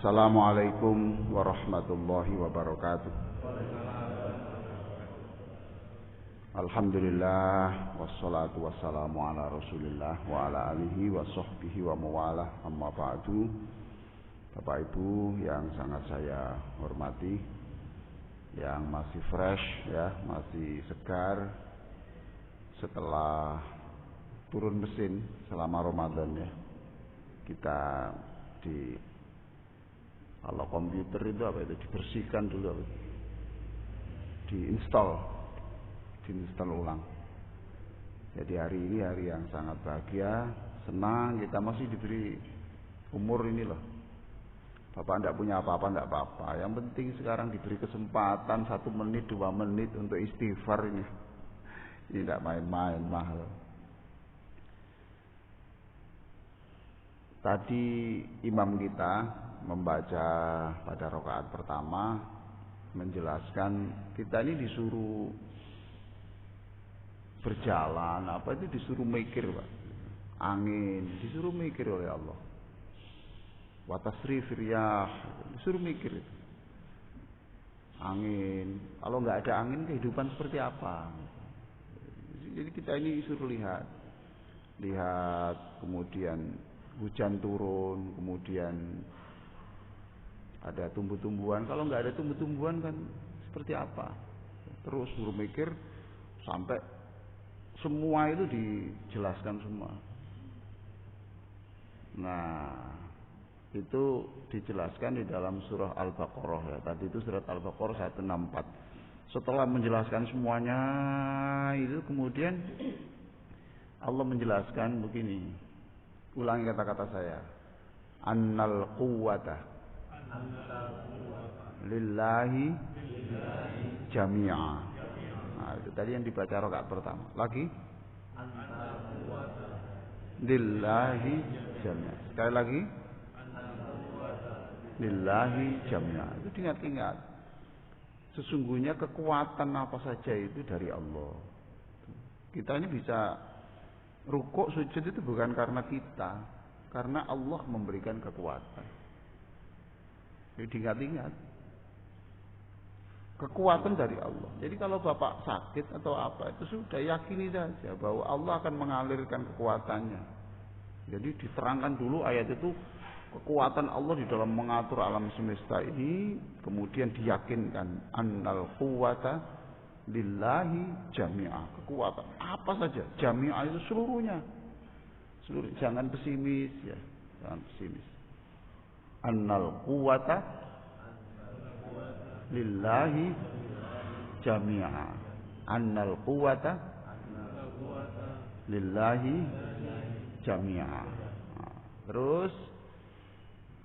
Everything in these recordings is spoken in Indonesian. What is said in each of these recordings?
Assalamualaikum warahmatullahi wabarakatuh. Alhamdulillah wassalatu wassalamu ala Rasulillah wa ala alihi wa sahbihi wa mawalah, amma ba'du. Bapak Ibu yang sangat saya hormati, yang masih fresh ya, masih segar setelah turun mesin selama Ramadan ya. Kita kalau komputer itu apa itu dibersihkan dulu, diinstal ulang. Jadi hari ini hari yang sangat bahagia, senang, kita masih diberi umur ini loh. Bapak tidak punya apa-apa, tidak apa-apa. Yang penting sekarang diberi kesempatan 1 menit, 2 menit untuk istighfar ini. Ini tidak main-main, mahal. Tadi imam kita membaca pada rakaat pertama menjelaskan kita ini disuruh berjalan, apa itu disuruh mikir, Pak. Angin disuruh mikir oleh Allah. Wa tasrifir riyah disuruh mikir itu. Angin, kalau nggak ada angin kehidupan seperti apa? Jadi kita ini disuruh lihat, kemudian hujan turun, kemudian ada tumbuh-tumbuhan. Kalau nggak ada tumbuh-tumbuhan kan seperti apa? Terus suruh mikir sampai semua itu dijelaskan semua. Nah, itu dijelaskan di dalam surah Al-Baqarah ya. Tadi itu surat Al-Baqarah 164. Setelah menjelaskan semuanya itu kemudian Allah menjelaskan begini. Ulangi kata-kata saya. Annal quwwata lillahi jami'a. Nah, itu tadi yang dibaca rakaat pertama. Lagi? Lillahi jami'a. Sekali lagi? Lillahi jami'a. Itu diingat-ingat. Sesungguhnya kekuatan apa saja itu dari Allah. Kita ini bisa rukuk sujud itu bukan karena kita, karena Allah memberikan kekuatan. Jadi diingat-ingat. Kekuatan dari Allah. Jadi kalau Bapak sakit atau apa itu sudah yakini saja bahwa Allah akan mengalirkan kekuatannya. Jadi diterangkan dulu ayat itu kekuatan Allah di dalam mengatur alam semesta ini, kemudian diyakinkan annal quwwata lillahi jami'ah. Kekuatan apa saja, jami'ah itu seluruhnya. Jangan pesimis ya, jangan pesimis. Annal quwwata lillahi jami'a. Annal quwwata lillahi jami'a. Terus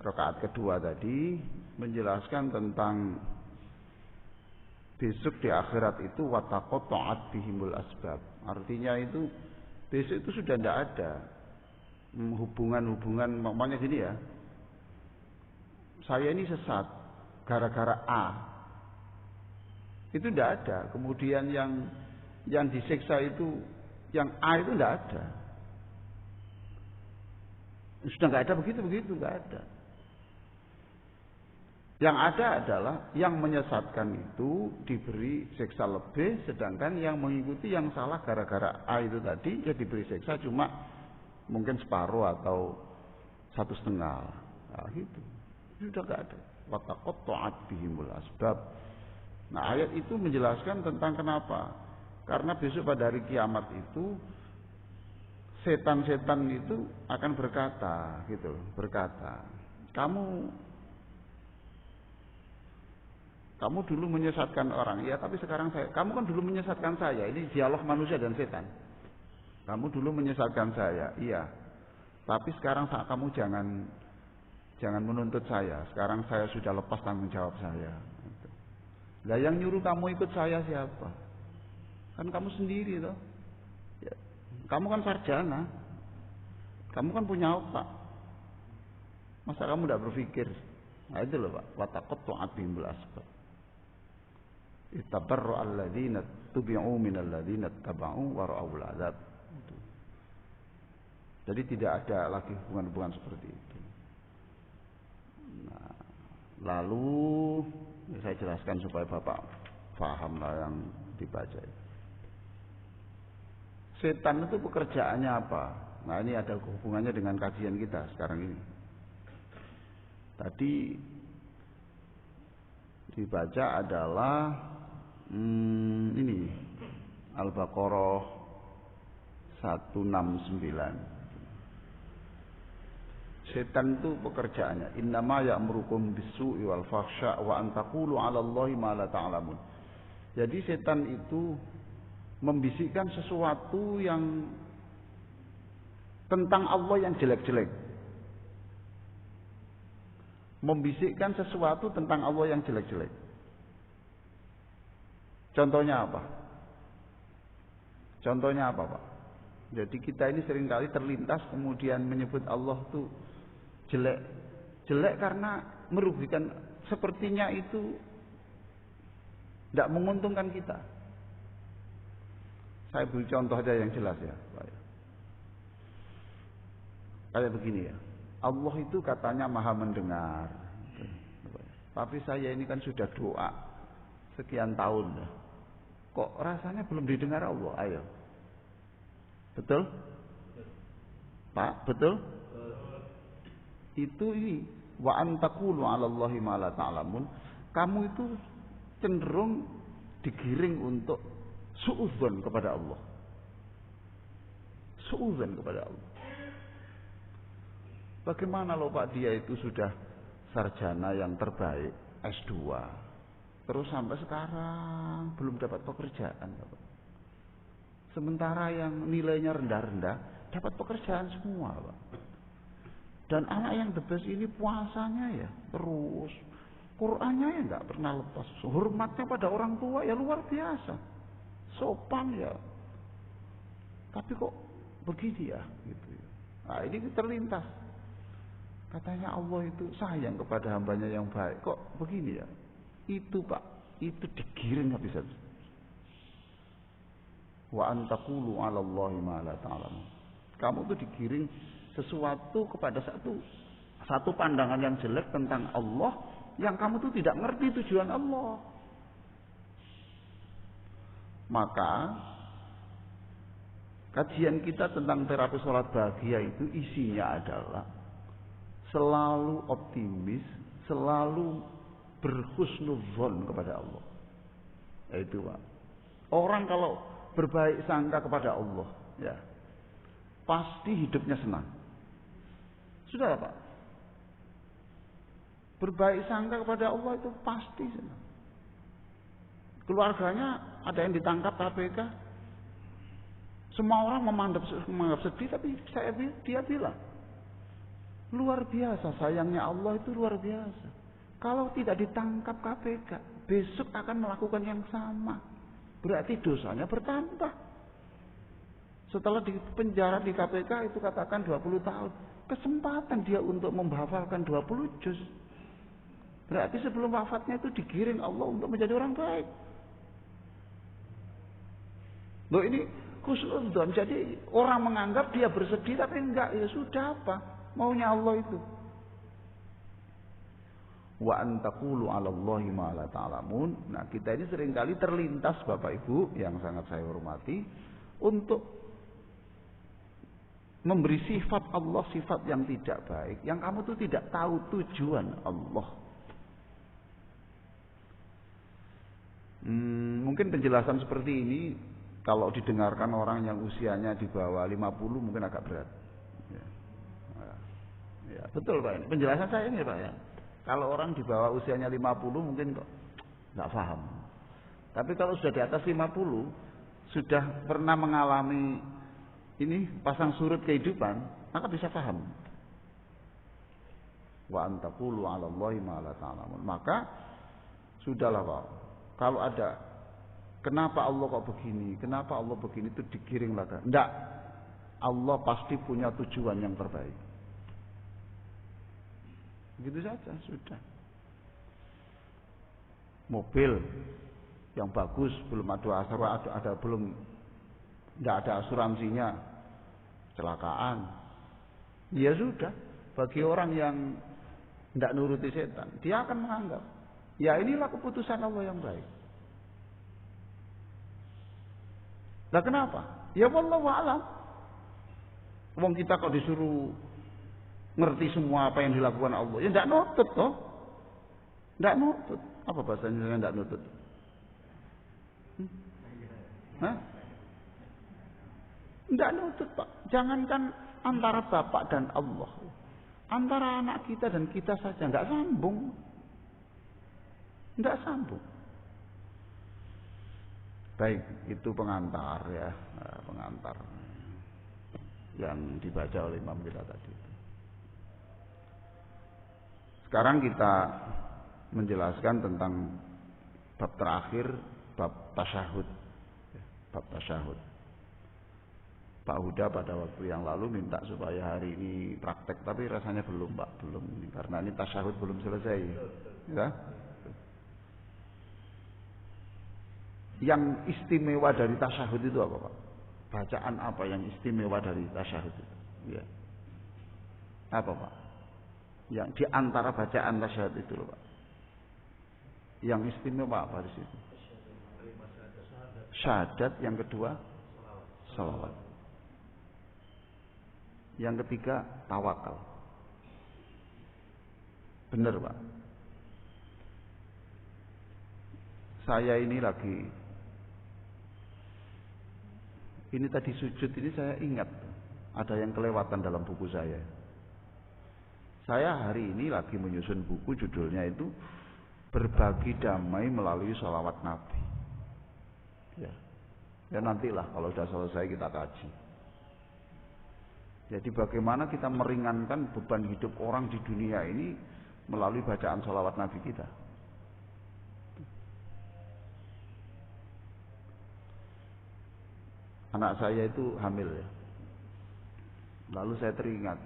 rakaat kedua tadi menjelaskan tentang besok di akhirat itu wataqatta'at bihimul asbab. Artinya itu besok itu sudah tidak ada hubungan-hubungan, makanya gini ya. Saya ini sesat gara-gara A. Itu tidak ada. Kemudian yang disiksa itu yang A itu tidak ada. Sudah nggak ada begitu nggak ada. Yang ada adalah yang menyesatkan itu diberi siksa lebih, sedangkan yang mengikuti yang salah gara-gara A itu tadi ya diberi siksa cuma mungkin separuh atau 1/2. Nah, gitu. Sudah nggak ada. Wataqatta'at bihimul asbab. Nah, ayat itu menjelaskan tentang kenapa. Karena besok pada hari kiamat itu setan-setan itu akan berkata, gitu, berkata, kamu dulu menyesatkan orang, ya tapi sekarang kamu kan dulu menyesatkan saya. Ini dialog manusia dan setan. Kamu dulu menyesatkan saya, iya. Tapi sekarang kamu jangan menuntut saya. Sekarang saya sudah lepas tanggung jawab saya. Lah yang nyuruh kamu ikut saya siapa? Kan kamu sendiri toh. Ya. Kamu kan sarjana. Kamu kan punya otak. Masa kamu tidak berpikir? Nah itu loh Pak. Wataqatta'at bihimul asbab. Ittabarra alladzina tubi'u minal ladzina taba'u wa ra'awul 'adzab. Jadi tidak ada lagi hubungan-hubungan seperti itu. Nah, Lalu saya jelaskan supaya Bapak paham lah yang dibaca. Setan itu pekerjaannya apa? Nah, ini ada hubungannya dengan kajian kita sekarang ini. Tadi dibaca adalah ini Al-Baqarah 169. Setan itu pekerjaannya innama ya'murukum bis-su'i wal fahsya' wa an taqulu 'ala Allahi ma la ta'lamun. Jadi setan itu membisikkan sesuatu yang tentang Allah yang jelek-jelek. Membisikkan sesuatu tentang Allah yang jelek-jelek. Contohnya apa? Contohnya apa, Pak? Jadi kita ini seringkali terlintas kemudian menyebut Allah itu jelek. Jelek karena merugikan, sepertinya itu tidak menguntungkan kita. Saya beri contoh aja yang jelas ya, Pak. Kayak begini ya. Allah itu katanya maha mendengar. Tapi saya ini kan sudah doa sekian tahun. Kok rasanya belum didengar Allah? Ayo. Betul? Pak, betul? Itu ini wa antaqulu 'ala Allahi ma la ta'lamun. Kamu itu cenderung digiring untuk suudzon kepada Allah. Suudzon kepada Allah. Bagaimana loh Pak, dia itu sudah sarjana yang terbaik, S2. Terus sampai sekarang belum dapat pekerjaan, Pak. Sementara yang nilainya rendah-rendah dapat pekerjaan semua, Pak. Dan anak yang the best ini puasanya ya terus, Qur'annya ya nggak pernah lepas, hormatnya pada orang tua ya luar biasa, sopan ya. Tapi kok begini ya, gitu ya. Nah ini terlintas. Katanya Allah itu sayang kepada hambanya yang baik, kok begini ya? Itu Pak, itu digiring habis. Wa antaqulu 'ala Allahi ma la ta'lamun. Kamu tuh digiring sesuatu kepada satu pandangan yang jelek tentang Allah yang kamu tuh tidak ngerti tujuan Allah. Maka kajian kita tentang terapi sholat bahagia itu isinya adalah selalu optimis, selalu berhusnudzon kepada Allah. Itu Pak. Orang kalau berbaik sangka kepada Allah, ya pasti hidupnya senang. Sudah Pak. Berbaik sangka kepada Allah itu pasti senang. Keluarganya ada yang ditangkap KPK. Semua orang menganggap sedih, tapi dia bilang luar biasa sayangnya Allah itu luar biasa. Kalau tidak ditangkap KPK, besok akan melakukan yang sama. Berarti dosanya bertambah. Setelah di penjara di KPK itu katakan 20 tahun. Kesempatan dia untuk menghafalkan 20 juz. Berarti sebelum wafatnya itu digiring Allah untuk menjadi orang baik. Loh ini khusnudzon. Jadi orang menganggap dia bersedih tapi enggak, ya sudah apa maunya Allah itu. Wa antaqulu 'ala Allahi ma la ta'lamun. Nah, kita ini seringkali terlintas Bapak Ibu yang sangat saya hormati untuk memberi sifat Allah, sifat yang tidak baik, yang kamu tuh tidak tahu tujuan Allah. Mungkin penjelasan seperti ini kalau didengarkan orang yang usianya di bawah 50 mungkin agak berat. Ya, betul Pak. Penjelasan saya ini Pak ya. Kalau orang di bawah usianya 50 mungkin kok nggak paham. Tapi kalau sudah di atas 50, sudah pernah mengalami ini pasang surut kehidupan, maka bisa paham. Wa antaqulu 'ala Allahi ma la ta'lamun. Maka sudahlah Pak. Kalau ada kenapa Allah kok begini, kenapa Allah begini itu digiring lagi. Enggak. Allah pasti punya tujuan yang terbaik. Begitu saja sudah. Mobil yang bagus belum tidak ada asuransinya, kecelakaan, ya sudah. Bagi orang yang tidak nuruti setan, dia akan menganggap, ya inilah keputusan Allah yang baik. Nah kenapa? Ya wallahu a'lam. Wong kita kok disuruh ngerti semua apa yang dilakukan Allah, ya tidak nutut toh. Tidak nutut. Apa bahasanya tidak nutut? Hah? Tidak nutut Pak. Jangankan antara bapak dan Allah, antara anak kita dan kita saja nggak sambung. Nggak sambung. Baik, itu pengantar ya, pengantar yang dibaca oleh imam kita tadi. Sekarang kita menjelaskan tentang bab terakhir, bab tasyahud. Bab tasyahud. Pak Huda pada waktu yang lalu minta supaya hari ini praktek, tapi rasanya belum Pak, belum ini karena ini tasyahud belum selesai. Ya. Yang istimewa dari tasyahud itu apa Pak? Bacaan apa yang istimewa dari tasyahud itu? Ya. Apa Pak? Yang di antara bacaan tasyahud itu loh Pak. Yang istimewa apa di situ? Syahadat, yang kedua salawat. Yang ketiga tawakal. Benar Pak. Saya ini tadi sujud ini saya ingat ada yang kelewatan dalam buku saya. Saya hari ini lagi menyusun buku, judulnya itu Berbagi Damai Melalui Sholawat Nabi. Ya nantilah kalau sudah selesai kita kaji. Jadi bagaimana kita meringankan beban hidup orang di dunia ini melalui bacaan sholawat Nabi kita. Anak saya itu hamil ya. Lalu saya teringat.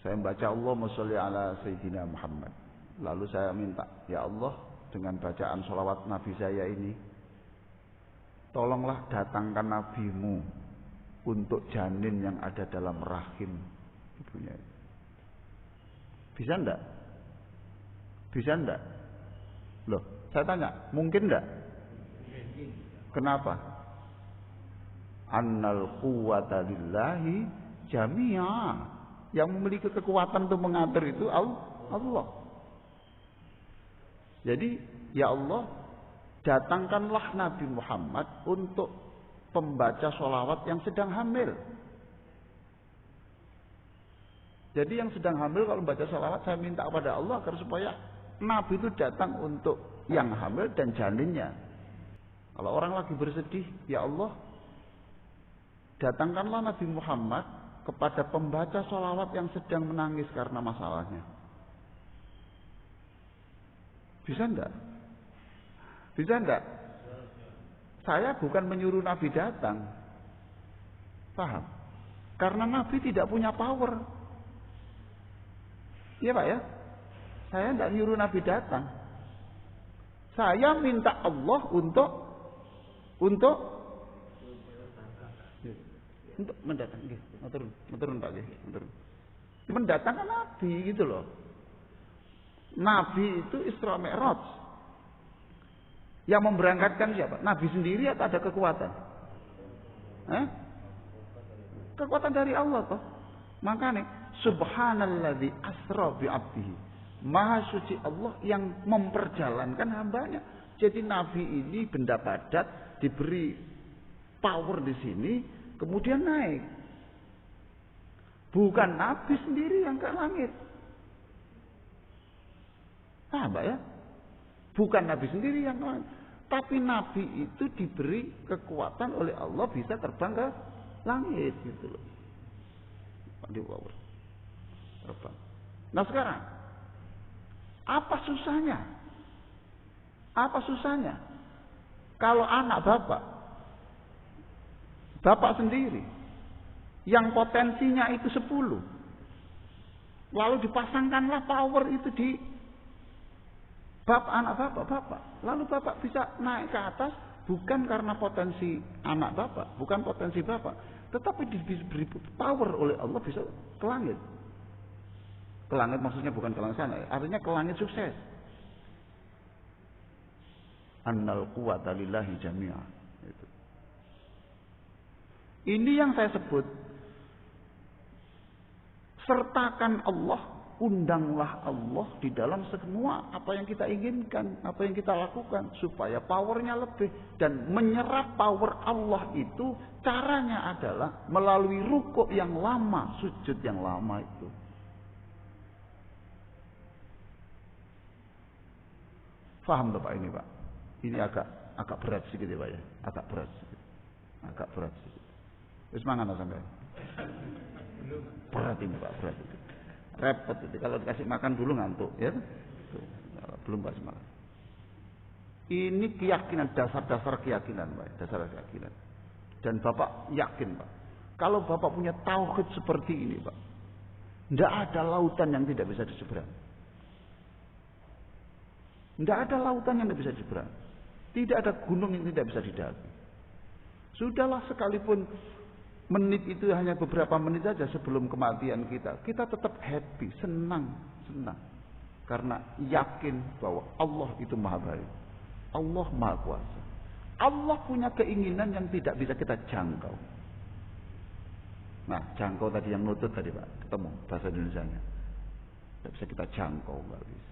Saya membaca Allahumma sholli ala Sayyidina Muhammad. Lalu saya minta, ya Allah, dengan bacaan sholawat Nabi saya ini, tolonglah datangkan Nabimu untuk janin yang ada dalam rahim ibunya. Bisa enggak? Bisa enggak? Loh, saya tanya, mungkin enggak? Kenapa? Annal quwwata lillahi jami'a. Yang memiliki kekuatan untuk mengatur itu Allah. Jadi, ya Allah, datangkanlah Nabi Muhammad untuk pembaca sholawat yang sedang hamil. Jadi yang sedang hamil kalau membaca sholawat, saya minta kepada Allah agar supaya Nabi itu datang untuk yang hamil dan janinnya. Kalau orang lagi bersedih, ya Allah, datangkanlah Nabi Muhammad kepada pembaca sholawat yang sedang menangis karena masalahnya. Bisa enggak? Bisa enggak? Saya bukan menyuruh Nabi datang. Paham? Karena Nabi tidak punya power. Iya Pak ya? Saya tidak nyuruh Nabi datang. Saya minta Allah untuk mendatangkan, turun Pak, mendatangkan Nabi gitu loh. Nabi itu Isra Mi'raj. Yang memberangkatkan siapa? Nabi sendiri atau ada kekuatan? Kekuatan dari Allah toh. Makanya subhanalladzi asra bi 'abdihi. Maha suci Allah yang memperjalankan hambanya. Jadi Nabi ini benda padat diberi power di sini, kemudian naik. Bukan Nabi sendiri yang ke langit. Paham Mbak ya? Bukan Nabi sendiri yang ke langit. Tapi Nabi itu diberi kekuatan oleh Allah bisa terbang ke langit gitu loh. Terbang. Nah sekarang, apa susahnya? Apa susahnya? Kalau anak bapak sendiri yang potensinya itu 10, lalu dipasangkanlah power itu di anak bapak, lalu bapak bisa naik ke atas bukan karena potensi anak bapak, bukan potensi bapak, tetapi diberi power oleh Allah bisa ke langit. Ke langit maksudnya bukan ke langit sana, artinya ke langit sukses. Annal quwwata lillahi jami'a. Ini yang saya sebut, sertakan Allah, undanglah Allah di dalam semua apa yang kita inginkan, apa yang kita lakukan, supaya powernya lebih. Dan menyerap power Allah itu caranya adalah melalui rukuk yang lama, sujud yang lama itu. Faham Pak ini Pak? Ini agak berat sedikit ya Pak ya, agak berat sedikit. Wis mangan sampai. Berat ini Pak, berat itu. Repot itu. Kalau dikasih makan dulu ngantuk, ya. Belum kasih makan. Ini keyakinan, dasar-dasar keyakinan Pak, dasar keyakinan. Dan Bapak yakin Pak, kalau Bapak punya tauhid seperti ini Pak, tidak ada lautan yang tidak bisa diseberang. Tidak ada lautan yang tidak bisa diseberang. Tidak ada gunung yang tidak bisa didaki. Sudahlah, sekalipun menit itu hanya beberapa menit saja sebelum kematian kita tetap happy, senang. Karena yakin bahwa Allah itu maha baik. Allah maha kuasa. Allah punya keinginan yang tidak bisa kita jangkau. Nah, jangkau tadi yang nutut tadi Pak, ketemu bahasa Indonesianya. Tidak bisa kita jangkau, nggak bisa.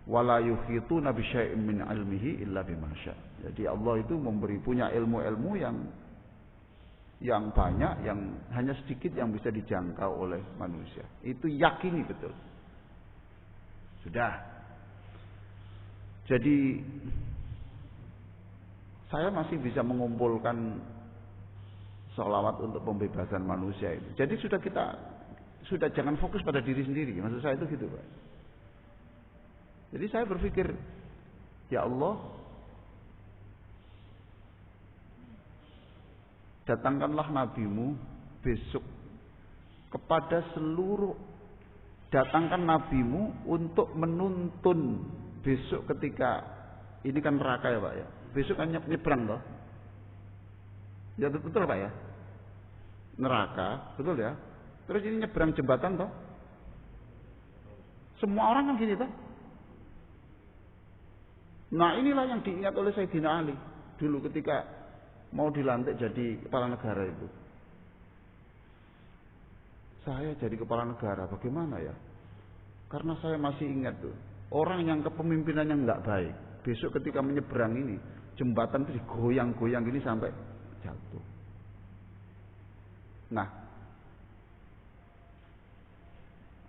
Wala yuhituna bi syai'in min ilmihi illa bima syaa. Jadi Allah itu punya ilmu-ilmu yang banyak, yang hanya sedikit yang bisa dijangkau oleh manusia. Itu yakini betul. Sudah. Jadi saya masih bisa mengumpulkan sholawat untuk pembebasan manusia itu. Jadi sudah jangan fokus pada diri sendiri. Maksud saya itu gitu Pak. Jadi saya berpikir, ya Allah, datangkanlah nabimu besok kepada seluruh, datangkan nabimu untuk menuntun besok ketika ini kan neraka ya Pak ya. Besok kan nyebrang toh. Ya betul Pak ya. Neraka, betul ya. Terus ini nyebrang jembatan toh. Semua orang kan gini toh. Nah inilah yang diingat oleh Sayyidina Ali dulu ketika mau dilantik jadi kepala negara itu. Saya jadi kepala negara bagaimana ya? Karena saya masih ingat tuh, orang yang kepemimpinannya nggak baik, besok ketika menyeberang ini jembatan itu digoyang-goyang gini sampai jatuh. Nah,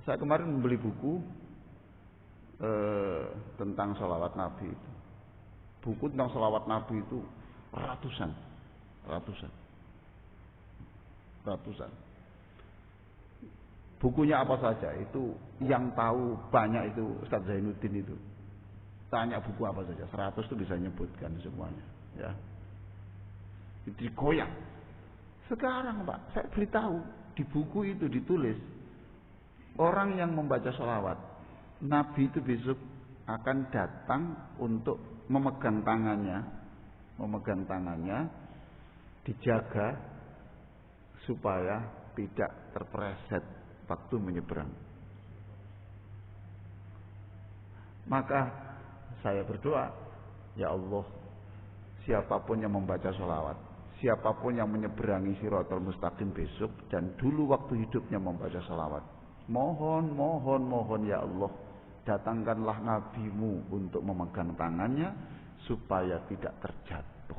saya kemarin membeli buku tentang sholawat Nabi itu. Buku tentang sholawat Nabi itu ratusan. Bukunya apa saja itu yang tahu banyak itu Ustaz Zainuddin itu. Tanya buku apa saja, 100 itu bisa nyebutkan semuanya, ya. Itu digoyang. Sekarang Pak, saya beritahu di buku itu ditulis orang yang membaca sholawat Nabi itu besok akan datang untuk memegang tangannya, dijaga supaya tidak terpreset waktu menyeberang. Maka saya berdoa, ya Allah, siapapun yang membaca sholawat, siapapun yang menyeberangi Shiratal Mustaqim besok dan dulu waktu hidupnya membaca sholawat, mohon ya Allah, datangkanlah nabimu untuk memegang tangannya supaya tidak terjatuh.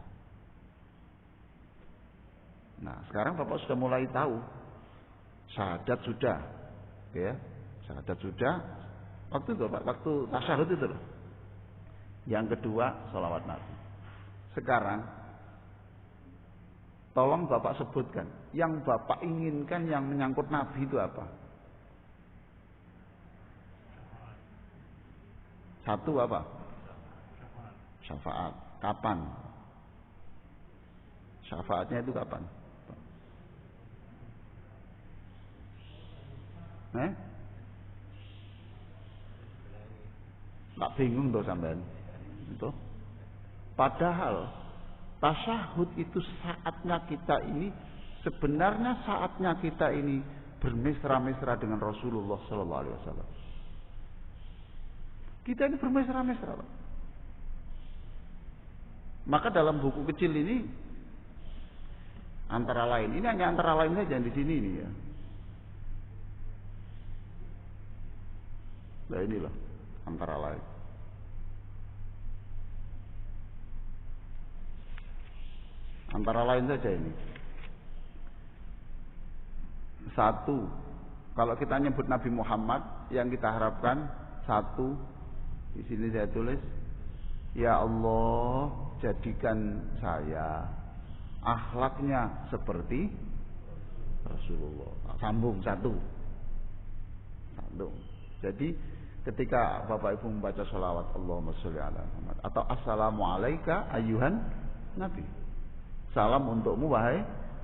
Nah, sekarang Bapak sudah mulai tahu. Syahadat sudah. Ya, syahadat sudah. Waktu itu Pak, waktu tasyahud itu loh. Yang kedua, sholawat Nabi. Sekarang tolong Bapak sebutkan yang Bapak inginkan yang menyangkut Nabi itu apa? Satu apa? Syafaat. Kapan? Syafaatnya itu kapan? Tak bingung tuh sampean. Itu. Padahal tasyahud itu sebenarnya saatnya kita ini bermesra-mesra dengan Rasulullah sallallahu alaihi wasallam. Kita ini bermesra-mesra, Pak. Maka dalam buku kecil ini antara lain, ini hanya antara lain saja di sini ini ya. Nah inilah antara lain. Antara lain saja ini. Satu, kalau kita nyebut Nabi Muhammad, yang kita harapkan satu, di sini saya tulis, ya Allah, jadikan saya akhlaknya seperti Rasulullah. Sambung satu. Sambung. Jadi ketika Bapak Ibu membaca sholawat Allahumma sholli ala Muhammad atau assalamu alayka ayyuhan Nabi, salam untukmu wahai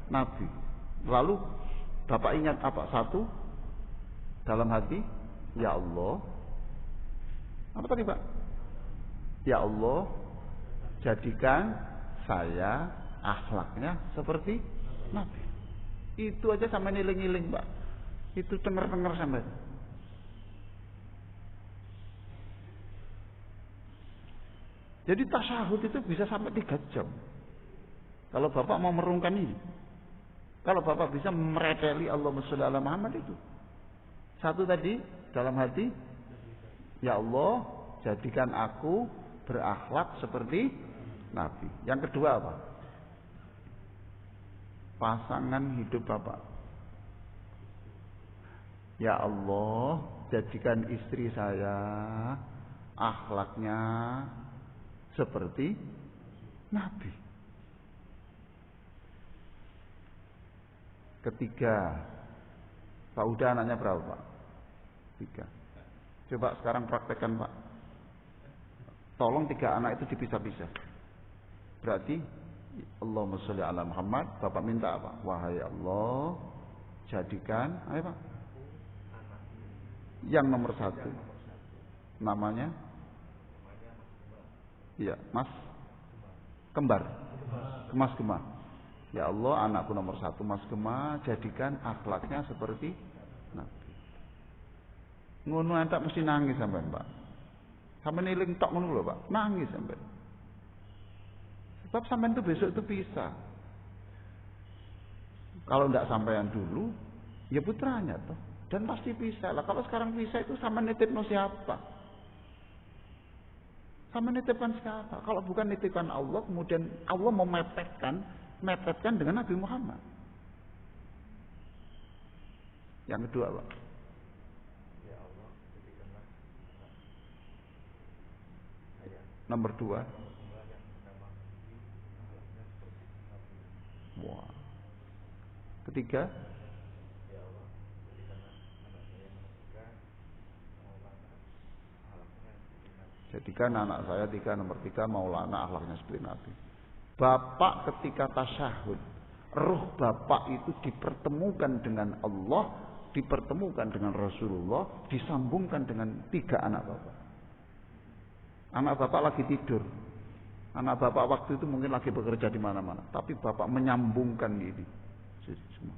Nabi, lalu Bapak ingat apa? Satu, dalam hati, ya Allah, apa tadi Pak? Ya Allah, jadikan saya akhlaknya seperti Nabi. Itu aja sampai ngiling-ngiling Pak. Itu denger-denger sampai. Jadi tasyahud itu bisa sampai 3 jam. Kalau Bapak mau merungkan ini. Kalau Bapak bisa mereteli Allahumma sholli ala Muhammad itu. Satu tadi dalam hati, ya Allah, jadikan aku berakhlak seperti Nabi. Yang kedua apa? Pasangan hidup Bapak. Ya Allah, jadikan istri saya akhlaknya seperti Nabi. Ketiga, Pak Uda anaknya berapa Pak? 3. Coba sekarang praktekkan Pak. Tolong 3 anak itu dipisah-pisah. Berarti Allahumma sholli ala Muhammad, Bapak minta apa? Wahai Allah, jadikan, ayo Pak, yang nomor 1. Namanya? Iya, Mas Kembar. Mas Gemah. Ya Allah, anakku nomor 1 Mas Gemah, jadikan akhlaknya seperti Nabi. Ngono entak mesti nangis sampean, Pak. Sampeyan eling tok ngono lho, Pak. Nangis sampean. Sebab sampean itu besok itu pisah. Kalau enggak sampean dulu, ya putranya toh. Dan pasti pisah lah. Kalau sekarang pisah itu sama nitipno siapa? Sama nitipkan siapa? Kalau bukan nitipkan Allah, kemudian Allah mau mepetkan dengan Nabi Muhammad. Yang kedua, Pak. Ya Allah, jadikanlah nomor 2. Wah. Ketiga. Ya Allah, jadikan anak saya nomor 3 Maulana akhlaknya seperti Nabi. Bapak ketika tasyahud, roh Bapak itu dipertemukan dengan Allah, dipertemukan dengan Rasulullah, disambungkan dengan 3 anak Bapak. Anak Bapak lagi tidur. Anak Bapak waktu itu mungkin lagi bekerja di mana-mana, tapi Bapak menyambungkan ini. Semua.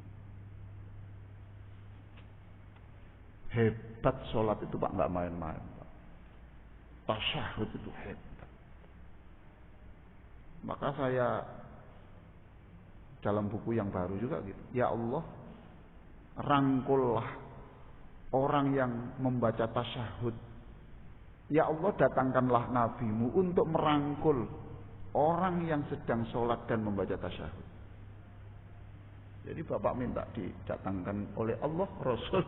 Hebat sholat itu Pak, nggak main-main. Tasyahud itu hebat. Maka saya dalam buku yang baru juga gitu. Ya Allah, rangkullah orang yang membaca tasyahud. Ya Allah, datangkanlah nabimu untuk merangkul orang yang sedang sholat dan membaca tasyahud. Jadi Bapak minta didatangkan oleh Allah, Rasul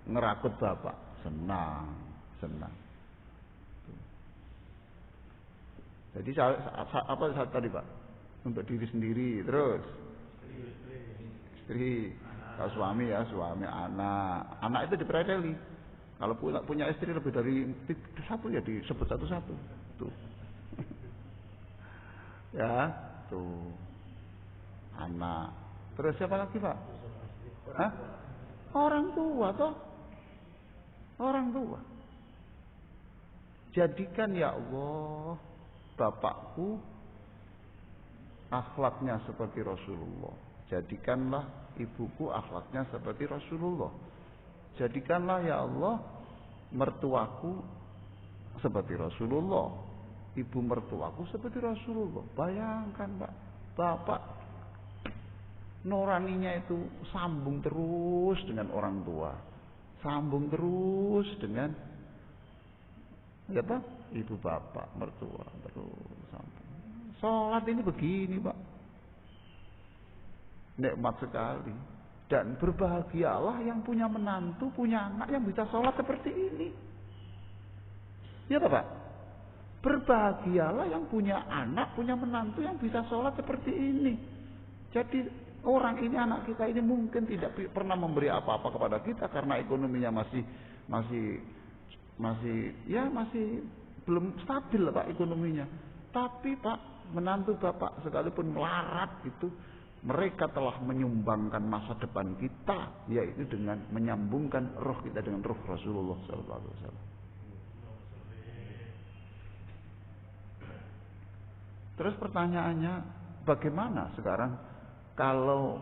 ngerakut Bapak. Senang. Jadi apa saat tadi Pak? Untuk diri sendiri, terus istri, kalau suami ya suami, anak itu dipereteli. Kalau punya istri lebih dari 1 ya disebut satu-satu. Tuh. Ya, tuh. Anak. Terus siapa lagi Pak? Hah? Orang tua toh. Orang tua. Jadikan ya Allah Bapakku akhlaknya seperti Rasulullah. Jadikanlah ibuku akhlaknya seperti Rasulullah. Jadikanlah ya Allah mertuaku seperti Rasulullah, ibu mertuaku seperti Rasulullah. Bayangkan Pak, bapak nuraninya itu sambung terus dengan orang tua, sambung terus dengan ya Pak, ibu bapak mertua terus sambung. Sholat ini begini Pak, nikmat sekali. Dan berbahagialah yang punya menantu, punya anak yang bisa sholat seperti ini. Ya Pak, berbahagialah yang punya anak, punya menantu yang bisa sholat seperti ini. Jadi orang ini, anak kita ini mungkin tidak pernah memberi apa-apa kepada kita karena ekonominya masih belum stabil Pak ekonominya. Tapi Pak, menantu Bapak sekalipun melarat itu, mereka telah menyumbangkan masa depan kita, yaitu dengan menyambungkan roh kita dengan roh Rasulullah SAW. Terus pertanyaannya, bagaimana sekarang kalau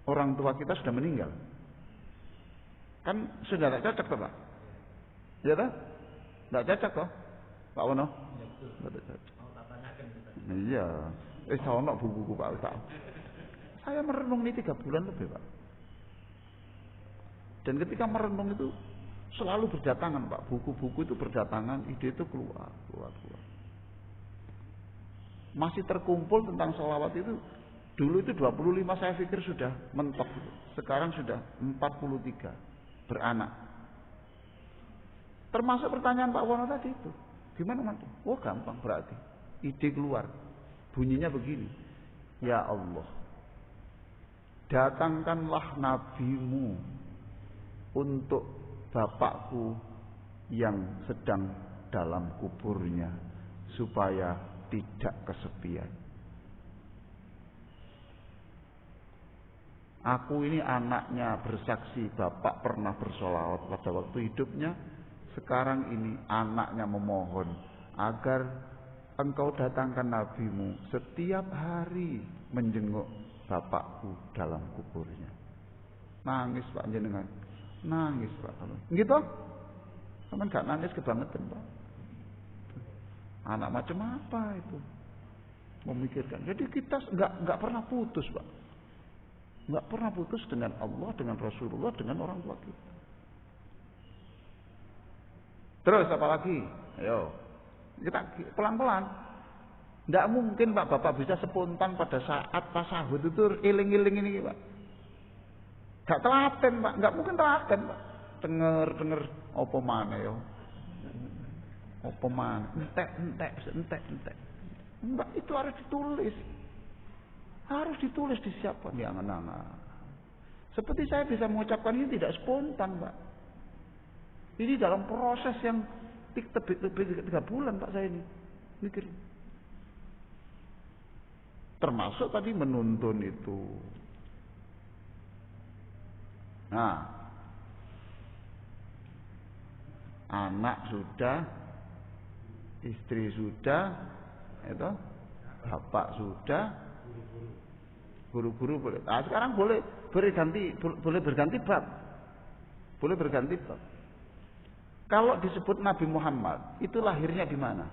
orang tua kita sudah meninggal? Kan sudah tidak cocok Pak? Ya tak? Tidak cocok kok, Pak Wono? Tidak cocok. Iya. Sama buku-buku Pak Ustaz. Saya merenung ini 3 bulan lebih Pak. Dan ketika merenung itu selalu berdatangan Pak. Buku-buku itu berdatangan, ide itu keluar. Masih terkumpul tentang sholawat itu. Dulu itu 25 saya pikir sudah mentok. Sekarang sudah 43 beranak. Termasuk pertanyaan Pak Wono tadi itu. Gimana nanti? Oh gampang berarti. Ide keluar. Bunyinya begini, ya Allah, datangkanlah nabimu untuk bapakku yang sedang dalam kuburnya, supaya tidak kesepian. Aku ini anaknya bersaksi bapak pernah bersolawat pada waktu hidupnya. Sekarang ini anaknya memohon agar engkau datangkan nabimu setiap hari menjenguk bapakku dalam kuburnya. Nangis Pak jenengan. Nangis Pak. Gitu? Kamu gak nangis kebangetan Pak. Anak macam apa itu? Memikirkan. Jadi kita nggak pernah putus Pak. Nggak pernah putus dengan Allah, dengan Rasulullah, dengan orang tua kita. Terus apa lagi? Ayo. Kita pelan-pelan. Tidak mungkin Pak Bapak bisa spontan pada saat pas sahur itu iling-iling ini Pak. Gak telaten Pak, nggak mungkin telaten Pak. Denger apa mana yo? Apa mana? Entek. Mbak itu harus ditulis. Harus ditulis, disiapkan di angan-angan. Seperti saya bisa mengucapkan ini tidak spontan Pak. Ini dalam proses yang lebih 3 bulan Pak saya ini mikir. Termasuk tadi menuntun itu. Nah, anak sudah, istri sudah, itu, bapak sudah, guru-guru boleh. Nah, sekarang boleh berganti bab. Boleh berganti bab. Kalau disebut Nabi Muhammad, itu lahirnya di mana?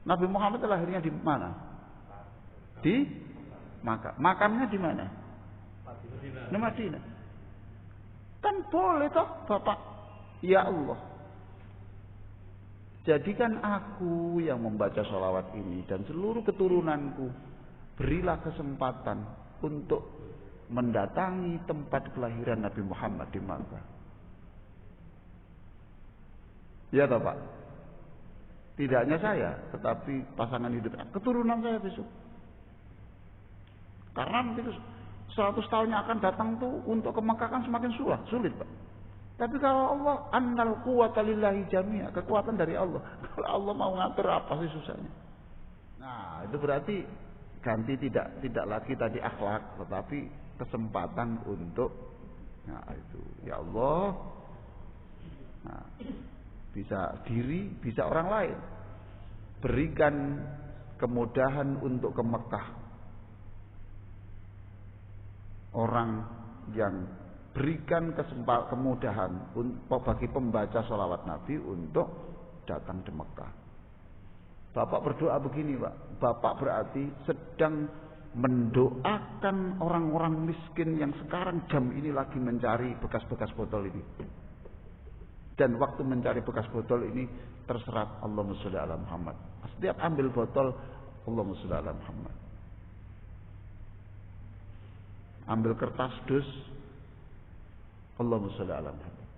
Nabi Muhammad itu lahirnya di mana? Di Makkah. Makamnya di mana? Di Madinah. Kan boleh toh Bapak. Ya Allah, jadikan aku yang membaca sholawat ini dan seluruh keturunanku, berilah kesempatan untuk mendatangi tempat kelahiran Nabi Muhammad di Makkah. Ya toh Pak. Tidak hanya saya, tetapi pasangan hidup, keturunan saya besok. Karena nanti 100 tahun yang akan datang tuh untuk ke Makkah kan semakin sulit Pak. Tapi kalau Allah, annal quwwata lillahi jami'a, kekuatan dari Allah. Kalau Allah mau ngatur apa sih susahnya? Nah, itu berarti ganti tidak lagi tadi akhlak, tetapi kesempatan untuk, nah itu ya Allah. Nah, bisa diri, bisa orang lain. Berikan kemudahan untuk ke Mekah. orang yang berikan kemudahan bagi pembaca sholawat Nabi untuk datang di Mekah. Bapak berdoa begini, Pak. Bapak berarti sedang mendoakan orang-orang miskin yang sekarang jam ini lagi mencari bekas-bekas botol ini. Dan waktu mencari bekas botol ini terserat Allahumma sholli ala Muhammad. Setiap ambil botol Allahumma sholli ala Muhammad. Ambil kertas dus Allahumma sholli ala Muhammad.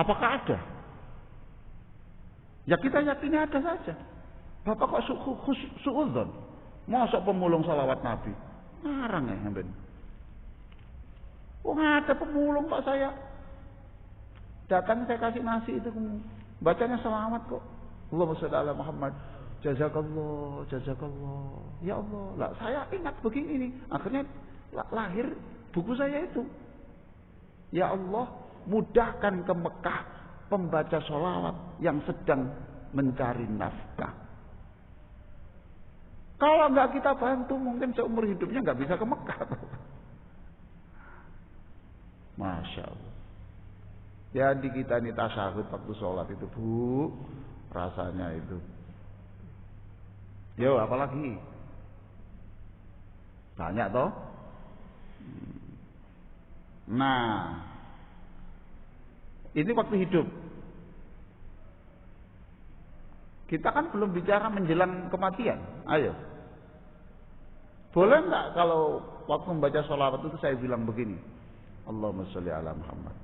Apakah ada? Ya kita yakini ada saja. Bapak kok suudzon? Masa pemulung salawat Nabi? Ngarang ya sampean. Oh ada pemulung Pak saya. Datang saya kasih nasi itu bacanya salawat kok. Allahumma sholli ala Muhammad. Jazakallah, jazakallah. Ya Allah, lah saya ingat begini nih. Akhirnya lahir buku saya itu. Ya Allah, mudahkan ke Mekah pembaca sholawat yang sedang mencari nafkah. Kalau nggak kita bantu, mungkin seumur hidupnya nggak bisa ke Mekah. Masya Allah. Jadi kita ini tasyahud waktu sholat itu, Bu, rasanya itu. Yo, apalagi? Banyak toh? Nah, ini waktu hidup. Kita kan belum bicara menjelang kematian. Ayo. Boleh nggak kalau waktu membaca sholawat itu saya bilang begini, Allahumma sholli ala Muhammad.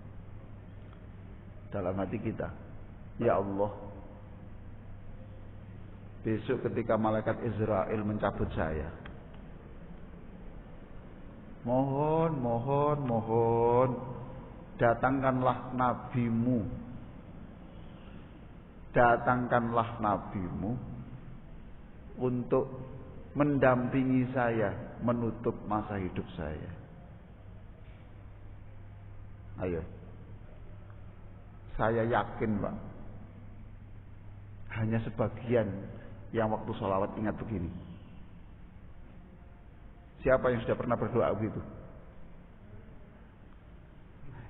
Dalam hati kita, ya Allah, besok ketika malaikat Israel mencabut saya, mohon, datangkanlah nabimu. Datangkanlah nabimu untuk mendampingi saya menutup masa hidup saya. Ayo. Saya yakin, Pak. Hanya sebagian yang waktu sholawat ingat begini. Siapa yang sudah pernah berdoa begitu?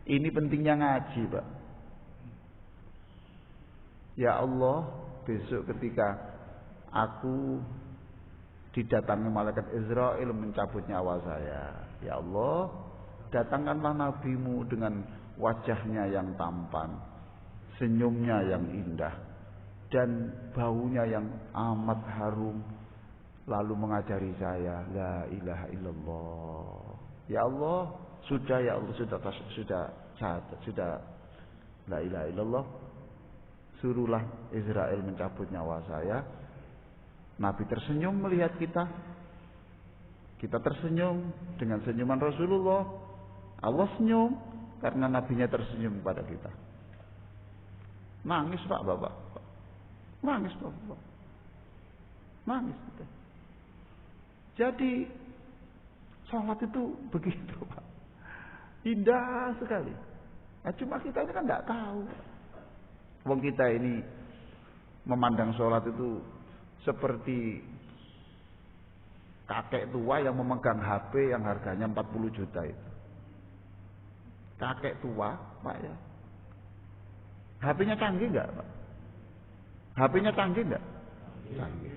Ini pentingnya ngaji, Pak. Ya Allah, besok ketika aku didatangi malaikat Israel mencabut nyawa saya, ya Allah, datangkanlah nabimu dengan wajahnya yang tampan, senyumnya yang indah, dan baunya yang amat harum, lalu mengajari saya la ilaha illallah. Ya Allah, sudah ya Allah, sudah la ilaha illallah. Suruhlah Israel mencabut nyawa saya. Nabi tersenyum melihat kita. Kita tersenyum dengan senyuman Rasulullah. Allah senyum karena nabinya tersenyum kepada kita. Nangis Pak, Bapak. Nangis Bapak. Nangis kita. Jadi sholat itu begitu Pak. Indah sekali. Nah, cuma kita ini kan tidak tahu. Wong kita ini memandang sholat itu seperti kakek tua yang memegang HP yang harganya 40 juta itu. Kakek tua, Pak ya. HP-nya canggih enggak, Pak? HP-nya canggih enggak? Canggih.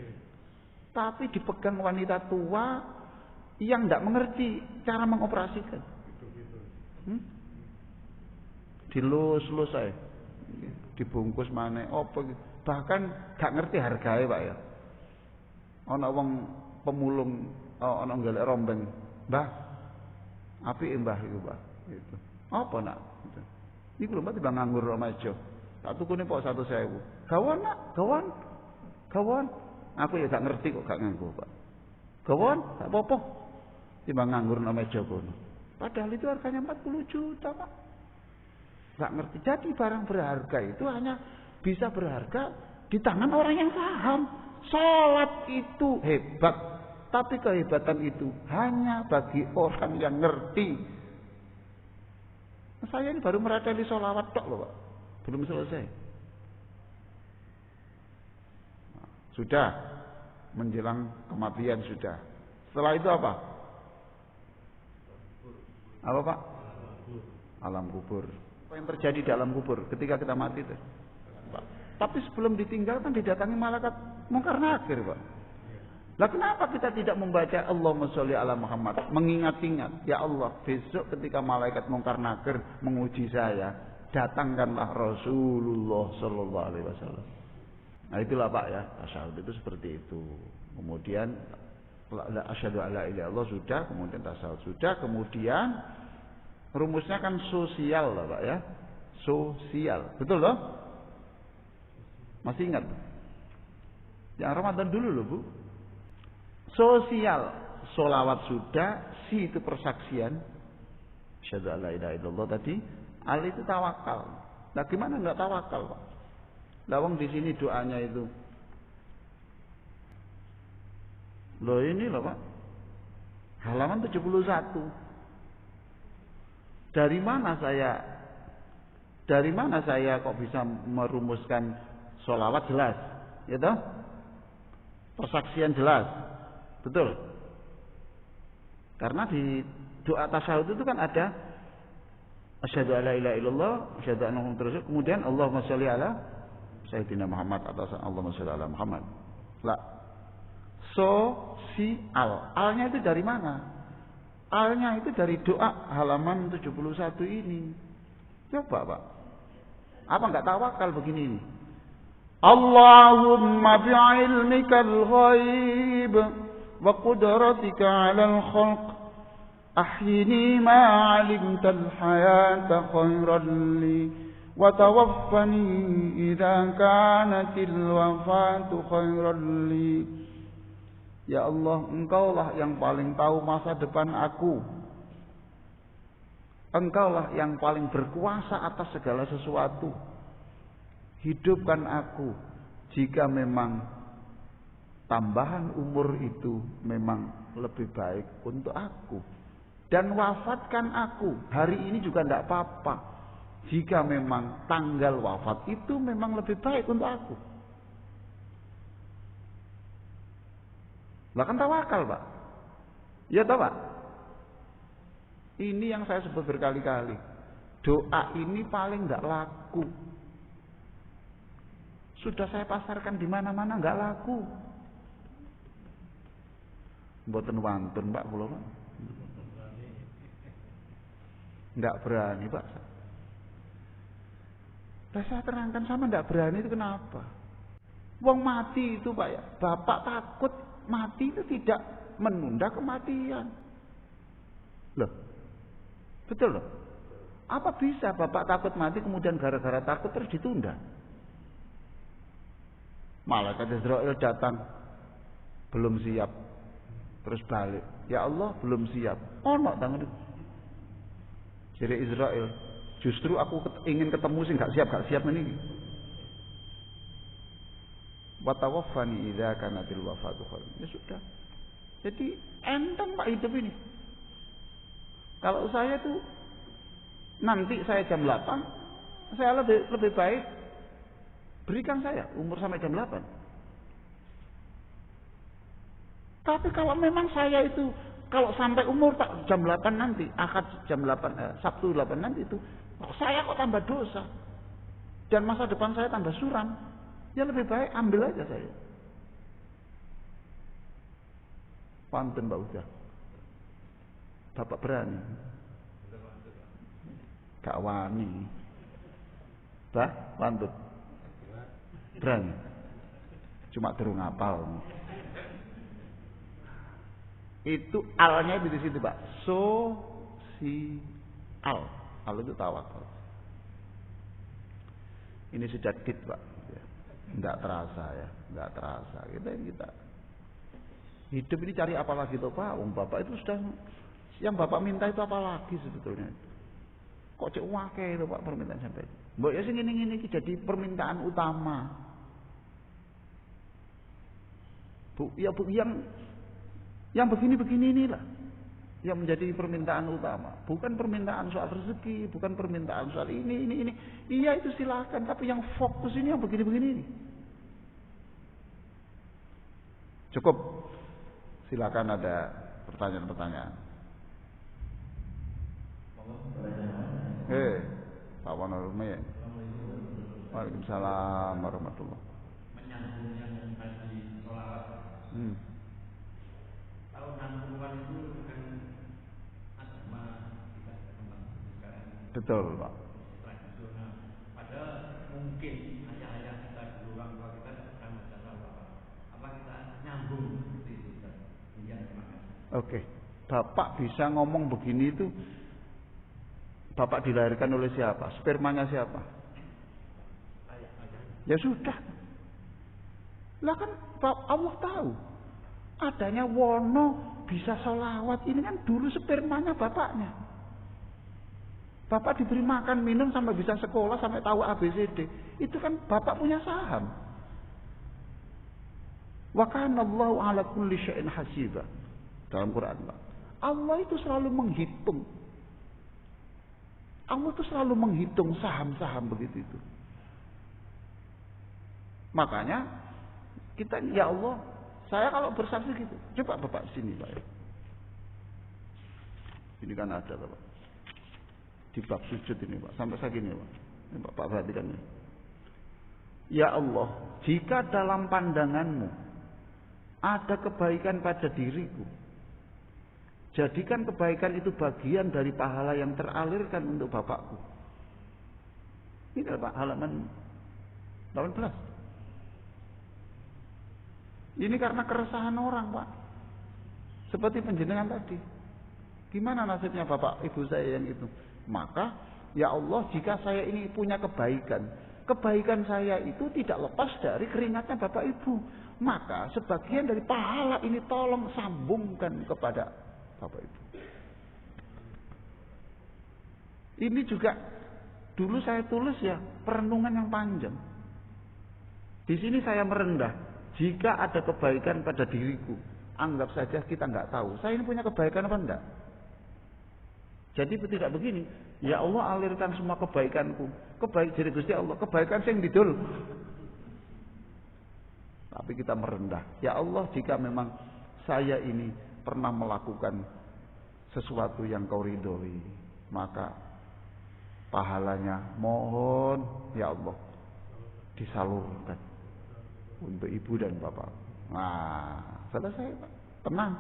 Tapi dipegang wanita tua yang enggak mengerti cara mengoperasikan. Dilus-lus saya. Dibungkus mana? Bahkan gak ngerti harganya, Pak ya. Ana wong pemulung, ana golek rombeng, "Mbah, apike Mbah iku, Mbah?" Gitu. "Apa nak?" Gitu. "Iku lho Mbah timbang nganggur meja. Tak tukune kok 100.000." "Gawon nak, gawon." "Gawon." Aku ya gak ngerti kok gak nganggo, Pak. "Gawon, gak apa-apa. Timbang nganggur meja kono." Padahal itu harganya 40 juta, Pak. Gak ngerti. Jadi barang berharga itu hanya bisa berharga di tangan orang yang paham. Sholat itu hebat, tapi kehebatan itu hanya bagi orang yang ngerti. Saya ini baru merateli sholawat tok loh, Pak. Belum selesai. Sudah menjelang kematian sudah. Setelah itu apa? Apa Pak? Alam kubur. Apa yang terjadi di alam kubur ketika kita mati itu? Pak. Tapi sebelum ditinggalkan didatangi malaikat mungkar nakir Pak. Lah kenapa kita tidak membaca Allahumma sholli ala Muhammad, mengingat-ingat, ya Allah, besok ketika malaikat mungkar nakir menguji saya, datangkanlah Rasulullah sallallahu alaihi wasallam. Nah itulah Pak ya, tasyahud itu seperti itu. Kemudian asyhadu alla ilaha illallah sudah, kemudian tasyahud sudah, kemudian rumusnya kan sosial lah Pak ya. Sosial. Betul loh? Masih ingat? Yang Ramadan dulu loh Bu. Sosial. Sholawat sudah, si itu persaksian. Asyhadu alla ilaha illallah tadi, al itu tawakal. Nah gimana enggak tawakal Pak? Lawang di sini doanya itu. Loh ini loh Pak. Halaman 71. Dari mana saya kok bisa merumuskan sholawat jelas, ya toh? Persaksian jelas. Betul. Karena di doa tasyahud itu kan ada asyhadu alla ilaha illallah, asyhadu anna muhammadar rasul, kemudian Allahumma sholli ala sayyidina Muhammad atau Allahumma sholli ala Muhammad. Lah. Sosial. Alnya itu dari mana? Alnya itu dari doa halaman 71 ini. Coba Pak. Apa enggak tawakal begini ini? Allahumma bi'ilmikal ghaib wa qudratika 'alal khalq ahyini ma 'alimtal hayata khairan li wa tawaffani idza kanatil wafatu khairan li. Ya Allah, Engkaulah yang paling tahu masa depan aku. Engkaulah yang paling berkuasa atas segala sesuatu. Hidupkan aku jika memang tambahan umur itu memang lebih baik untuk aku. Dan wafatkan aku. Hari ini juga tidak apa-apa. Jika memang tanggal wafat itu memang lebih baik untuk aku. Lah kan tawakal Pak. Ya tahu Pak. Ini yang saya sebut berkali-kali. Doa ini paling enggak laku. Sudah saya pasarkan di mana-mana enggak laku. Mboten wantun Pak kula Pak. Enggak berani Pak. Saya terangkan sama enggak berani itu kenapa? Wong mati itu Pak ya. Bapak takut mati itu tidak menunda kematian. Loh. Betul loh. Apa bisa Bapak takut mati kemudian gara-gara takut terus ditunda? Malaikat Israel datang belum siap. Terus balik. Ya Allah belum siap. Ono tangan itu. Jadi Israel, justru aku ingin ketemu sih gak siap meniki. Wa tawaffani idza kanatil wafatu khairan. Ya sudah. Jadi enteng Pak hidup ini. Kalau saya tuh nanti saya jam 8, saya lebih baik berikan saya umur sampai jam 8. Tapi kalau memang saya itu kalau sampai umur Pak jam 8 nanti, Ahad jam 8, Sabtu 8 nanti itu, saya kok tambah dosa. Dan masa depan saya tambah suram. Ya lebih baik ambil aja saya. Pantun Pak Uda. Bapak berani. Gak wani. Bah, pantun. Berani. Cuma durung ngapal. Itu alnya di situ Pak. Al itu tawakal. Ini sudah dit Pak. Enggak terasa ya, enggak terasa. Kita hidup ini cari apa lagi tuh Pak? Bapak itu sudah yang Bapak minta itu apa lagi sebetulnya? Kok cek wake itu Pak permintaan sampai. Mbok ya sing ngene iki jadi permintaan utama. Bu, yang begini-begini inilah yang menjadi permintaan utama. Bukan permintaan soal rezeki, bukan permintaan soal ini. Iya itu silakan, tapi yang fokus ini yang begini-begini ini. Cukup. Silakan ada pertanyaan-pertanyaan. Pak Wanurme. Waalaikumsalam warahmatullahi. Menyambung yang tadi sholawat. Tahun 60-an itu kan agama tidak berkembang sekarang. Betul, Pak. Tradisional. Padahal mungkin ayah-ayah kita dulu, orang tua kita sedang baca sholawat. Apa kita nyambung seperti itu? Iya, terima kasih. Oke. Bapak bisa ngomong begini itu, Bapak dilahirkan oleh siapa? Spermanya siapa? Ya sudah. Lah kan Allah tahu. Adanya Wono bisa sholawat. Ini kan dulu spermanya bapaknya. Bapak diberi makan, minum sampai bisa sekolah, sampai tahu ABCD. Itu kan bapak punya saham. Wa kana Allahu ala kulli syai'in hasiba. Dalam Quran, Pak. Allah itu selalu menghitung. Allah itu selalu menghitung saham-saham begitu itu. Makanya kita, ya Allah, saya kalau bersaksi gitu, coba Bapak sini Pak. Ini kan ada Bapak. Di bab sujud ini Pak, sampai segini Pak. Ini Bapak perhatikan ini. Ya Allah, jika dalam pandanganmu ada kebaikan pada diriku, jadikan kebaikan itu bagian dari pahala yang teralirkan untuk Bapakku. Ini Pak, halaman 18. Ini karena keresahan orang Pak. Seperti penjenengan tadi. Gimana nasibnya Bapak Ibu saya yang itu? Maka ya Allah, jika saya ini punya kebaikan, kebaikan saya itu tidak lepas dari keringatnya Bapak Ibu. Maka sebagian dari pahala ini tolong sambungkan kepada Bapak Ibu. Ini juga dulu saya tulis ya, perenungan yang panjang. Di sini saya merendah. Jika ada kebaikan pada diriku, anggap saja kita nggak tahu. Saya ini punya kebaikan apa enggak? Jadi tidak begini. Ya Allah, alirkan semua kebaikanku. Jadi Gusti Allah, kebaikan yang didul. Tapi kita merendah. Ya Allah, jika memang saya ini pernah melakukan sesuatu yang Kau ridhoi, maka pahalanya mohon ya Allah disalurkan untuk ibu dan bapak. Nah, selesai Pak. Tenang.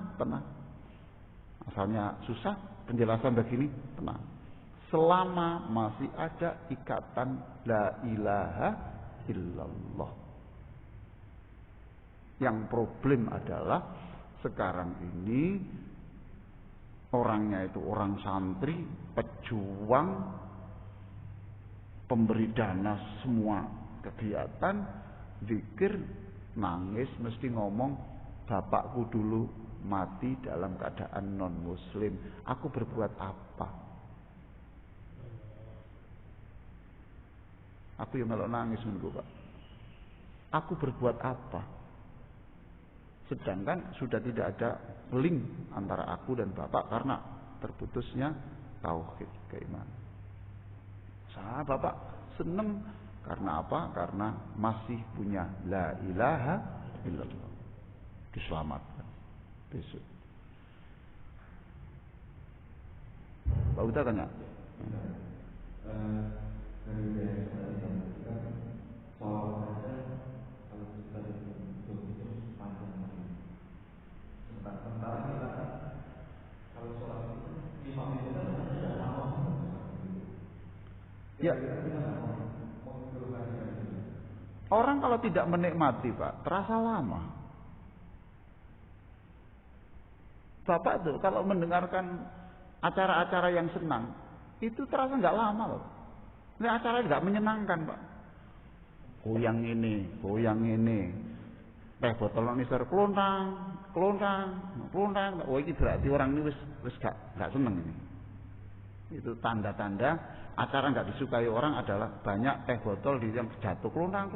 Asalnya susah, penjelasan begini, tenang. Selama masih ada ikatan la ilaha illallah. Yang problem adalah sekarang ini orangnya itu orang santri, pejuang, pemberi dana semua kegiatan, zikir, nangis, mesti ngomong, bapakku dulu mati dalam keadaan non muslim, aku berbuat apa? Aku yang melok nangis menurut Pak. Aku berbuat apa? Sedangkan sudah tidak ada link antara aku dan bapak karena terputusnya tauhid keimanan. Bapak seneng karena apa? Karena masih punya la ilaha illallah. Diselamatkan besok. Pak Uta tanya. Ya. Orang kalau tidak menikmati Pak, terasa lama. Bapak tuh kalau mendengarkan acara-acara yang senang, itu terasa nggak lama loh. Ini acara nggak menyenangkan Pak. Goyang ini. Botol nisar kelontang. Oh ini berarti orang ini wis nggak seneng ini. Itu tanda-tanda acara nggak disukai orang adalah banyak teh botol di yang jatuh kelontang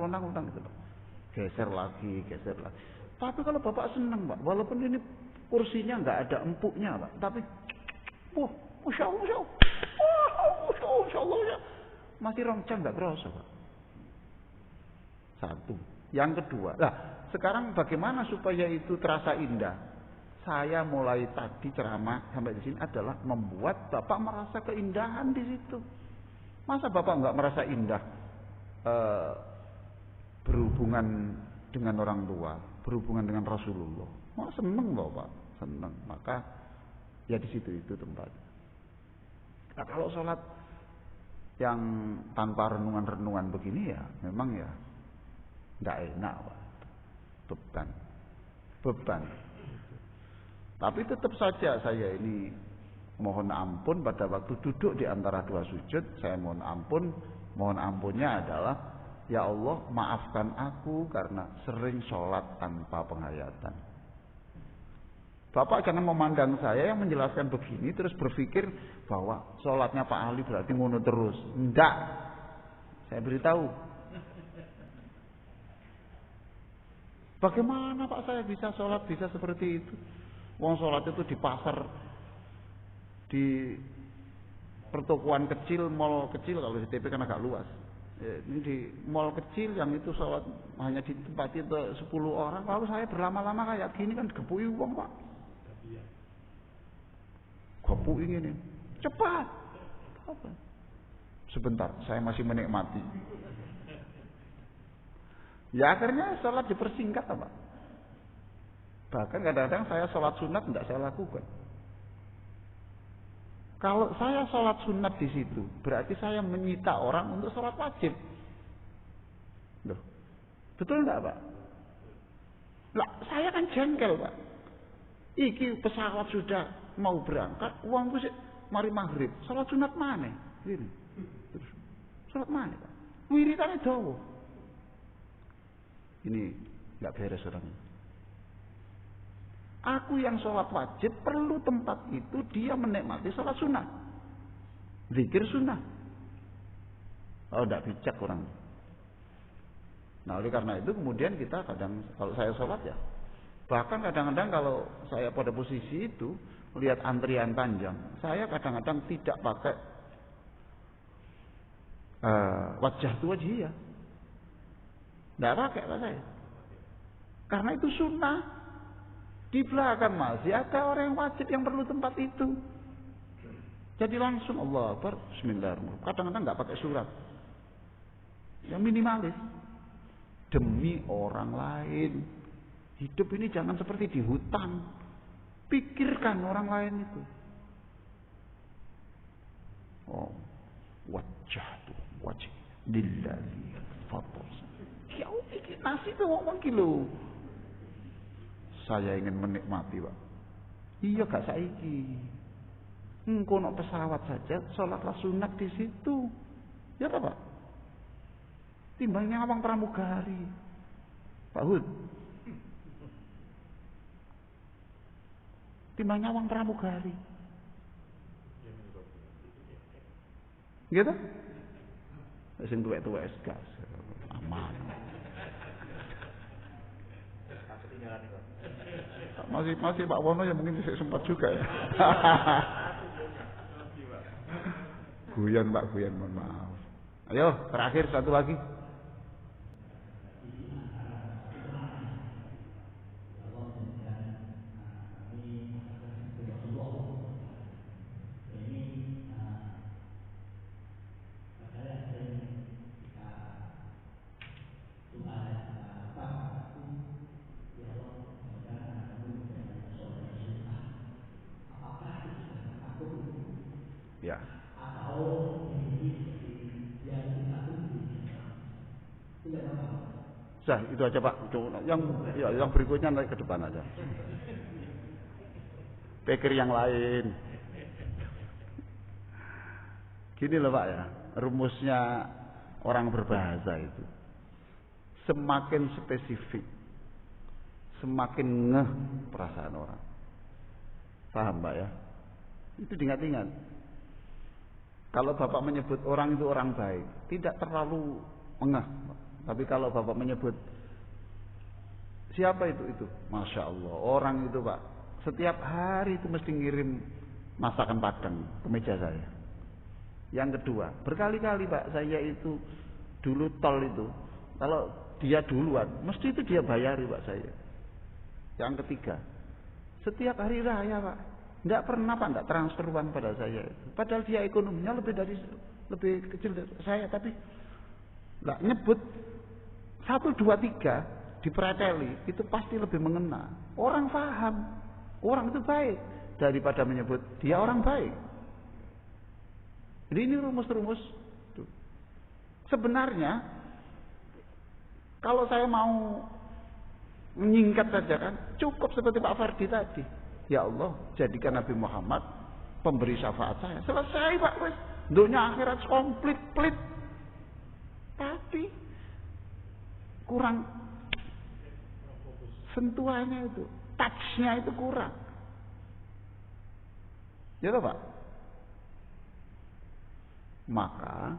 gitu Pak. Geser lagi. Tapi kalau Bapak seneng Pak, walaupun ini kursinya nggak ada empuknya Pak, tapi Masya Allah, masih roncang nggak kerasa Pak. Satu. Yang kedua, sekarang bagaimana supaya itu terasa indah? saya mulai tadi ceramah sampai di sini adalah membuat Bapak merasa keindahan di situ. Masa Bapak nggak merasa indah berhubungan dengan orang tua, berhubungan dengan Rasulullah? Mau seneng loh Pak, seneng. Maka ya di situ itu tempat. Nah, kalau sholat yang tanpa renungan-renungan begini ya, memang ya nggak enak Pak, beban. Tapi tetap saja saya ini mohon ampun pada waktu duduk di antara dua sujud, saya mohon ampun. Mohon ampunnya adalah, ya Allah maafkan aku karena sering sholat tanpa penghayatan. Bapak jangan memandang saya yang menjelaskan begini terus berpikir bahwa sholatnya Pak Ali berarti ngono terus. Enggak. Saya beritahu. Bagaimana Pak saya bisa sholat bisa seperti itu? Wong sholat itu di pasar, di pertokoan kecil, mall kecil, kalau di TP kan agak luas. Ya, ini di mall kecil yang itu sholat hanya ditempati 10 orang. Lalu saya berlama-lama kayak gini kan gepui uang Pak. Gepui ini. Cepat. Apa? Sebentar, saya masih menikmati. Ya akhirnya sholat dipersingkat Pak. Bahkan kadang-kadang saya sholat sunat tidak saya lakukan. Kalau saya sholat sunat di situ, berarti saya menyita orang untuk sholat wajib. Loh, betul nggak Pak? Lah, saya kan jengkel Pak. Iki pesawat sudah mau berangkat, uangku sih mari maghrib. Sholat sunat mana? Gini. Terus, sholat mana Pak? Wiritannya dawa. Ini nggak beres orangnya. Aku yang sholat wajib perlu tempat itu dia menikmati sholat sunnah, zikir sunnah. Oh, tidak bijak orang. Nah, oleh karena itu kemudian kita kadang kalau saya sholat ya, bahkan kadang-kadang kalau saya pada posisi itu melihat antrian panjang, saya kadang-kadang tidak pakai wajah itu wajih ya, tidak pakai Pak saya, karena itu sunnah. Di belakang masih ada orang yang wajib yang perlu tempat itu. Jadi langsung Allah Akbar, Bismillahirrahmanirrahim. Kadang-kadang nggak pakai surat, yang minimalis. Demi orang lain. Hidup ini jangan seperti di hutan. Pikirkan orang lain itu. Oh, wajah lillahi fathor. Ya iki nasi itu ngomong kilo. Saya ingin menikmati Pak. Iya gak saiki. Engko nok pesawat saja sholatlah sunat di situ. Ya tak Pak? Timbangnya awang pramugari. Pak Hud. Timbangnya awang pramugari. Gitu? Sing tuwek-tuwek gas. Aman. Masih Pak Wono ya mungkin bisa sempat juga ya. Guyon Pak, mohon maaf. Ayo terakhir satu lagi. Ya. Sudah, itu aja Pak. Yang berikutnya naik ke depan aja. Pikir yang lain. Gini loh Pak ya, rumusnya orang berbahasa itu. Semakin spesifik, semakin ngeh perasaan orang. Paham Pak ya? Itu diingat-ingat. Kalau Bapak menyebut orang itu orang baik, tidak terlalu ngeh. Tapi kalau Bapak menyebut siapa itu, Masya Allah, orang itu Pak, setiap hari itu mesti ngirim masakan Padang ke meja saya. Yang kedua, berkali-kali Pak, saya itu dulu tol itu, kalau dia duluan, mesti itu dia bayari Pak saya. Yang ketiga, Setiap hari raya, Pak. Tidak pernah Pak tidak transfer uang pada saya itu. Padahal dia ekonominya lebih kecil dari saya, tapi nggak nyebut 1, 2, 3 dipreteli itu pasti lebih mengena. Orang paham, orang itu baik daripada menyebut dia orang baik. Jadi ini rumus-rumus. Sebenarnya kalau saya mau menyingkat saja kan cukup seperti Pak Fardi tadi. Ya Allah, jadikan Nabi Muhammad pemberi syafaat saya. Selesai Pak, wes. Dunia akhirat komplit. Tapi kurang sentuhannya itu, touch-nya itu kurang. Ya toh, Pak? Maka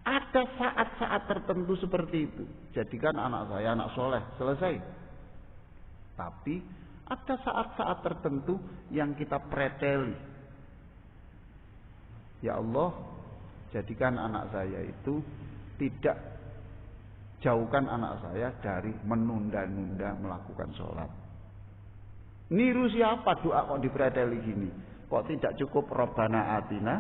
ada saat-saat tertentu seperti itu. Jadikan anak saya anak soleh, selesai. Tapi ada saat-saat tertentu yang kita preteli. Ya Allah, jadikan anak saya itu tidak jauhkan anak saya dari menunda-nunda melakukan sholat. Niru siapa doa kok dipreteli gini? Kok tidak cukup Rabbana atina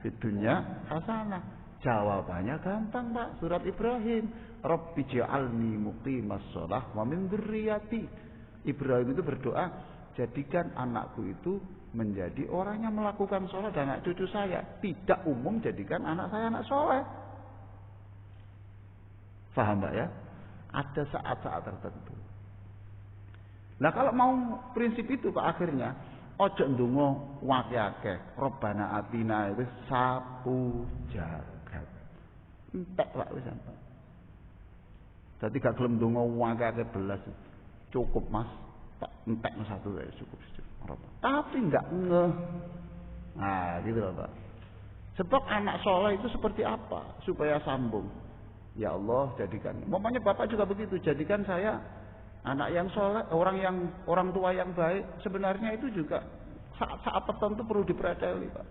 fid dunya hasanah? Jawabannya gampang Pak, surat Ibrahim. Rabbi ja'alni muqimas shalah wa min dzurriyyati. Ibrahim itu berdoa, jadikan anakku itu menjadi orang yang melakukan sholat dan anak cucu saya. Tidak umum jadikan anak saya anak soleh. Faham Mbak ya? Ada saat-saat tertentu. Nah kalau mau prinsip itu Pak akhirnya ojo ndonga wake-akeh. Robbana atina itu sapu jagat. Entek Pak wis sampe. Dadi gak gelem ndonga wake-akeh belas. Cukup Mas, tak entek satu ya cukup. Tapi enggak ngeh. Nah, gitu loh Pak. Sebab anak soleh itu seperti apa? Supaya sambung. Ya Allah, jadikan. Mamanya Bapak juga begitu, jadikan saya anak yang soleh, orang tua yang baik. Sebenarnya itu juga saat-saat tertentu perlu dipreteli, Pak.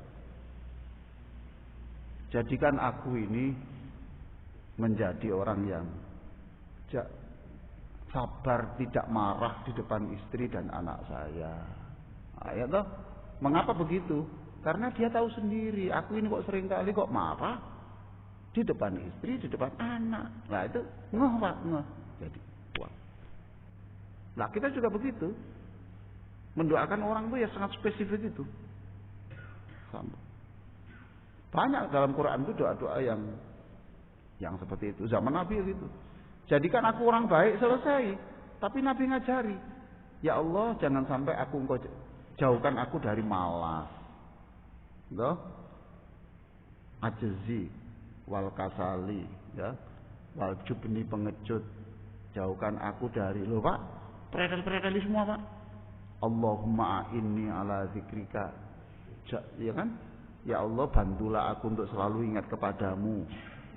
Jadikan aku ini menjadi orang yang sabar, tidak marah di depan istri dan anak saya. Nah, ya toh? Mengapa begitu? Karena dia tahu sendiri, aku ini kok sering kali kok marah di depan istri, di depan anak. Nah itu ngeh Pak, ngeh. Jadi kuat. Nah kita juga begitu. Mendoakan orang itu ya sangat spesifik itu. Banyak dalam Quran itu doa-doa yang seperti itu. Zaman Nabi gitu. Jadikan aku orang baik, selesai. Tapi Nabi ngajari, ya Allah jangan sampai engkau jauhkan aku dari malas, loh, ajzi, wal kasali, ya, wal jubni pengecut. Jauhkan aku dari, loh Pak, pretel-pretel semua Pak. Allahumma inni ala zikrika, ya kan? Ya Allah bantulah aku untuk selalu ingat kepadamu.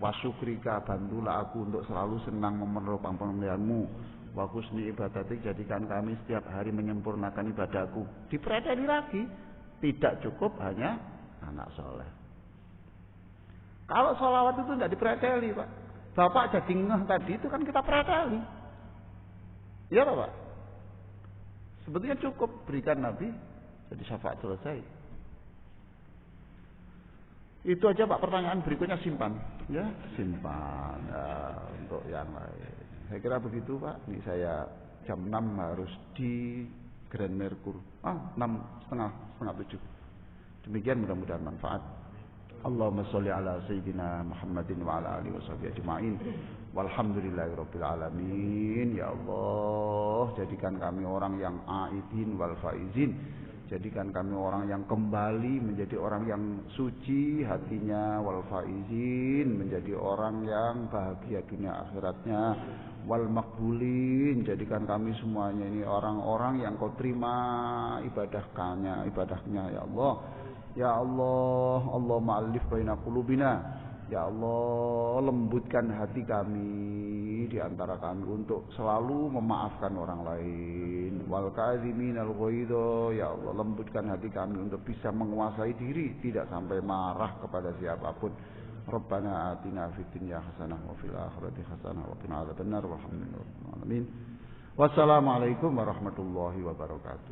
Wasyukrika, bantulah aku untuk selalu senang memelihara pemberianmu. Wa husni ibadatik, jadikan kami setiap hari menyempurnakan ibadahku. Dipreteli lagi, tidak cukup hanya anak soleh. Kalau sholawat itu tidak dipreteli Pak. Bapak jadi ngeh tadi itu kan kita preteli. Iya Pak. Sebetulnya cukup berikan Nabi, jadi syafaat selesai. Itu aja Pak, pertanyaan berikutnya simpan. Ya, simpan untuk yang lain. Saya kira begitu Pak. Ini saya jam 6 harus di Grand Merkur. 6:30, 7. Demikian mudah-mudahan manfaat. Allahumma sholli ala sayyidina Muhammadin wa ala alihi washabihi ajma'in. Walhamdulillahirabbil alamin. Ya Allah, jadikan kami orang yang aidin wal faizin. Jadikan kami orang yang kembali menjadi orang yang suci hatinya, wal faizin, menjadi orang yang bahagia dunia akhiratnya, wal makbulin. Jadikan kami semuanya ini orang-orang yang Kau terima ibadahnya ya Allah. Ya Allah, Allah ma'alif baina qulubina. Ya Allah, lembutkan hati kami di antara kami untuk selalu memaafkan orang lain. Wal kadziminal ghaidha, ya Allah, lembutkan hati kami untuk bisa menguasai diri, tidak sampai marah kepada siapapun. Rabbana atina fid dunya hasanah wa fil akhirati hasanah wa qina adzabannar. Walhamdulillahi rabbil alamin. Wassalamualaikum warahmatullahi wabarakatuh.